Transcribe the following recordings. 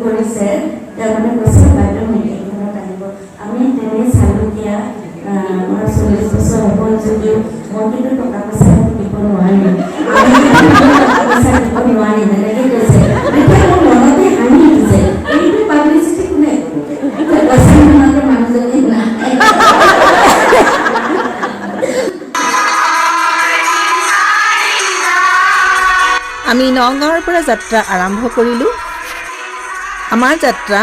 কৰিছে তেওঁলোকে কৈছে বাইদেউ মিটিংখনত আহিব আমি তেনে চালুকীয়া আমাৰ 40 বছৰ হ'ব যদিও মই কিন্তু টকা পইচা দিব নোৱাৰিম এনেকৈ কৈছে তেতিয়া মোৰ মনতে হাঁহি উঠিছে এইটো পাব্লিচিটি কোনে পইচা নোহোৱাকৈ মানুহজনী নাই আমি নগাঁৱৰ পৰা যাত্ৰা আৰম্ভ কৰিলোঁ। আমাৰ যাত্ৰা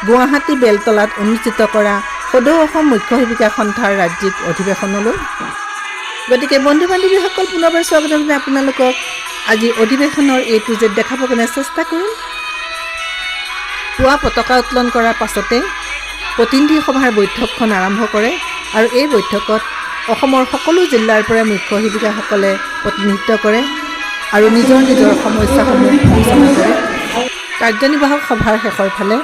গুৱাহাটী বেলতলাত অনুষ্ঠিত কৰা সদৌ অসম মুখ্য শিক্ষিকা সন্থাৰ ৰাজ্যিক অধিৱেশনলৈ। গতিকে বন্ধু বান্ধৱীসকল পুনৰবাৰ স্বাগতম জনাই আপোনালোকক আজি অধিৱেশনৰ A to Z দেখাবৰ কাৰণে চেষ্টা কৰিম। পুৱা পতাকা উত্তোলন কৰাৰ পাছতে প্ৰতিনিধি সভাৰ বৈঠকখন আৰম্ভ কৰে আৰু এই বৈঠকত অসমৰ সকলো জিলাৰ পৰা মুখ্য শিক্ষিকাসকলে প্ৰতিনিধিত্ব কৰে আৰু নিজৰ নিজৰ সমস্যাসমূহ আলোচনা কৰে। কাৰ্যনিৰ্বাহক সভাৰ শেষৰ ফালে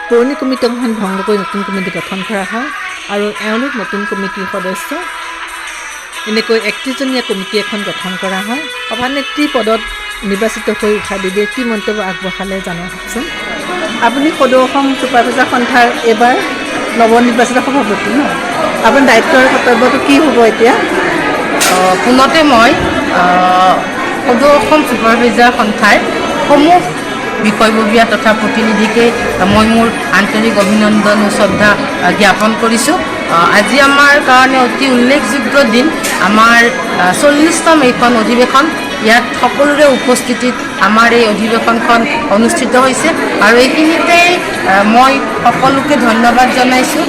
পুৰণি কমিটিখন ভংগ কৰি নতুন কমিটি গঠন কৰা হয় আৰু এওঁলোক নতুন কমিটিৰ সদস্য। এনেকৈ 31জনীয়া কমিটি এখন গঠন কৰা হয়। সভানেত্ৰী পদত নিৰ্বাচিত হৈ উষা দেৱীয়ে কি মন্তব্য আগবঢ়ালে জনাওকচোন। আপুনি সদৌ অসম ছুপাৰভাইজাৰ সন্থাৰ এইবাৰ নৱনিৰ্বাচিত সভাপতি ন, আপোনাৰ দায়িত্বৰ কৰ্তব্যটো কি হ'ব এতিয়া? পুনতে মই সদৌ অসম ছুপাৰভাইজাৰ সন্থাৰ সমূহ বিষয়ববীয়া তথা প্ৰতিনিধিকে মই মোৰ আন্তৰিক অভিনন্দন ও শ্ৰদ্ধা জ্ঞাপন কৰিছোঁ। আজি আমাৰ কাৰণে অতি উল্লেখযোগ্য দিন। আমাৰ 40তম এইখন অধিৱেশন। ইয়াত সকলোৰে উপস্থিতিত আমাৰ এই অধিৱেশনখন অনুষ্ঠিত হৈছে আৰু এইখিনিতে মই সকলোকে ধন্যবাদ জনাইছোঁ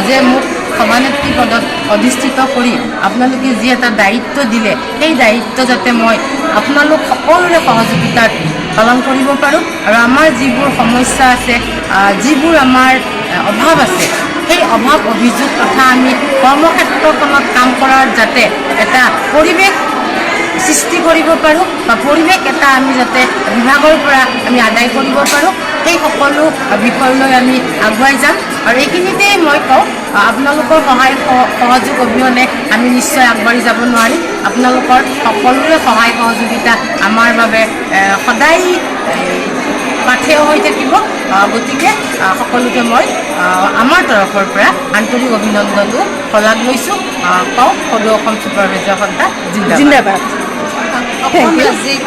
যে মোক সভানেত্ৰী পদত অধিষ্ঠিত কৰি আপোনালোকে যি এটা দায়িত্ব দিলে সেই দায়িত্ব যাতে মই আপোনালোক সকলোৰে সহযোগিতাত পালন কৰিব পাৰোঁ আৰু আমাৰ যিবোৰ সমস্যা আছে, যিবোৰ আমাৰ অভাৱ আছে, সেই অভাৱ অভিযোগ তথা আমি কৰ্মক্ষেত্ৰখনত কাম কৰাৰ যাতে এটা পৰিৱেশ সৃষ্টি কৰিব পাৰোঁ বা পৰিৱেশ এটা আমি যাতে বিভাগৰ পৰা আমি আদায় কৰিব পাৰোঁ, সেই সকলো বিষয়লৈ আমি আগুৱাই যাম। আৰু এইখিনিতেই মই কওঁ, আপোনালোকৰ সহায় সহযোগ অবিহনে আমি নিশ্চয় আগবাঢ়ি যাব নোৱাৰিম। আপোনালোকৰ সকলোৰে সহায় সহযোগিতা আমাৰ বাবে সদায় পাথেয় হৈ থাকিব। গতিকে সকলোকে মই আমাৰ তৰফৰ পৰা আন্তৰিক অভিনন্দনো শলাগ লৈছোঁ। কওঁ সদৌ অসম ছুপাৰভাইজাৰ সন্থা জিন্দাবাদ। অসম ৰাজ্যিক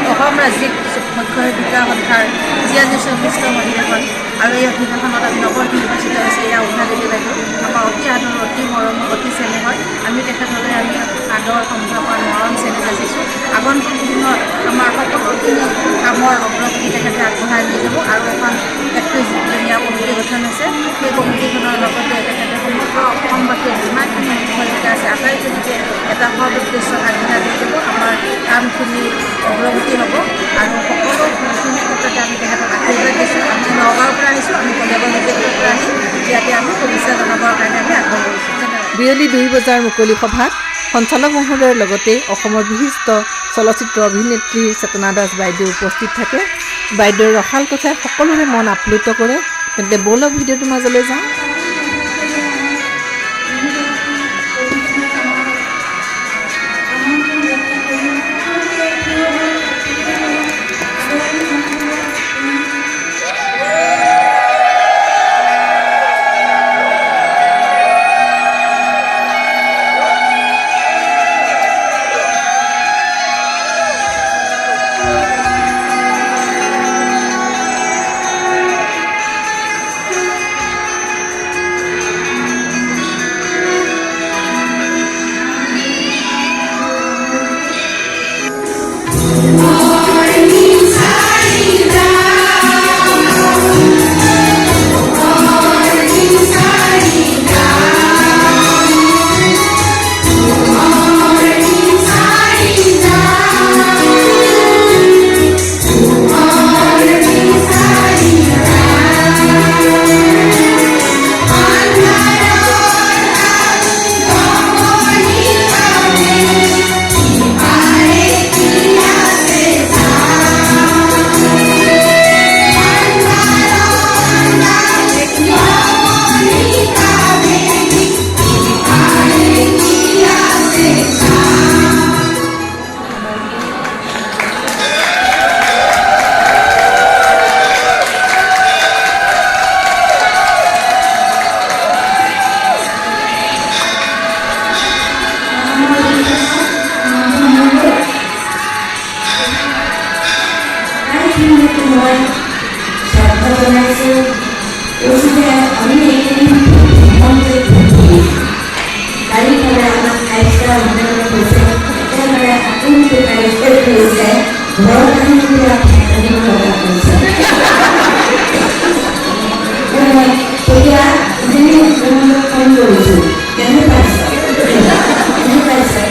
মুখ্য শিক্ষিকা সন্থাৰ 46তম অধিৱেশন আৰু এই অধিৱেশনত আমি নৱনিৰ্বাচিত হৈছে এয়া উষা দেৱী বাইদেউ আমাৰ অতি আদৰ, অতি মৰম, অতি চেনেহৰ। আমি তেখেতলৈ আমি আদৰ সম্ভাৱনা মৰম চেনেহ যাচিছোঁ। আগন্তুক দিনত আমাৰ সকলোখিনি কামৰ অগ্ৰগতি তেখেতে আগবঢ়াই লৈ যাব আৰু এখন 31জনীয়া কমিটি গঠন হৈছে। সেই কমিটিখনৰ লগতে তেখেতে সমগ্ৰ অসমবাসীয়ে যিমানখিনি মুখ্য শিক্ষিকা আছে আটাইখিনিকে এটা সৎ উদ্দেশ্যত আগবঢ়াই লৈ যাব। আমাৰ কামখিনি অগ্ৰগতি হ'ব আৰু সকলোখিনি ক্ষেত্ৰতে আমি তেখেতক আশীৰ্বাদ দিছোঁ। আমি নগাঁৱৰ পৰা আহিছোঁ, আমি কলেজৰ নিযুক্তিৰ পৰা আহিম, ইয়াতে আমি শুভেচ্ছা জনাবৰ কাৰণে আমি আগবাঢ়ি গৈছোঁ। বিয়লি 2 বজাৰ মুকলি সভাত সঞ্চালক মহোদয়ৰ লগতে অসমৰ বিশিষ্ট চলচ্চিত্ৰ অভিনেত্ৰী চেতনা দাস বাইদেউ উপস্থিত থাকে। বাইদেউৰ ৰসাল কথাই সকলোৰে মন আপ্লুত কৰে। তেন্তে ব'লক ভিডিঅ'টোৰ মাজলৈ যাওঁ। কথা জনাইছোঁ। কৈছোঁ যে আমি এইখিনি ভ্ৰমণ কৰি ফুৰি চাৰিওফালে আমাক 5 ষ্টাৰ হোটেলত গৈছে, একেবাৰে আপোনটো কাৰিকৰ কৰিছে, ঘৰত আহি আনিব লগা হৈছে। তেতিয়া ইজনী ফোন কৰিছোঁ, কেনে পাইছে কেনে পাইছে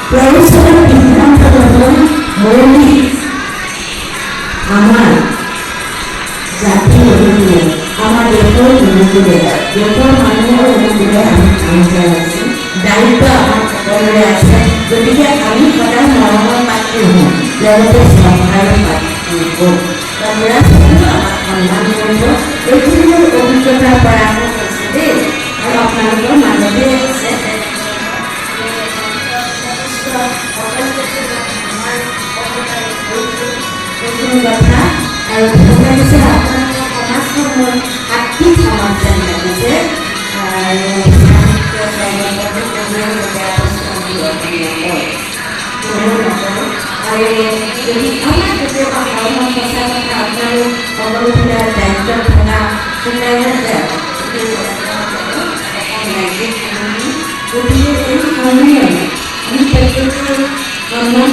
প্ৰয়োজনৰ সিদ্ধান্ত মৌলিক আমাৰ জাতিৰ অনুকূলে, আমাৰ দেশৰ অনুকূলে, দেশৰ মানুহৰ অনুকূলে আমি কাম কৰা আছোঁ। দায়িত্ব আমাৰ সকলোৰে আছে। গতিকে আমি সদায় মৰমৰ পাত্ৰ হওঁ, লগতে শ্ৰদ্ধাৰো পাত্ৰ হওঁ। ল'ৰা ছোৱালীও আমাক সন্মান কৰিব। এইখিনি মোৰ অভিজ্ঞতাৰ পৰা মই কৈছোঁ দেই, আৰু আপোনালোকৰ মাজতে আছে কথা। আৰু ভাল লাগিছে আপোনালোকৰ সমাজখন মোৰ আৰ্থিক সমাজ যেন লাগিছে। আৰু যদি আমাৰ কেতিয়াবা ধৰ্ম সঁচা কথা আপোনালোক সকলোবিলাক দায়িত্ব থকা সুন্দৰ যায়। গতিকে এই সময়ে আমি প্ৰত্যেকেই সন্মান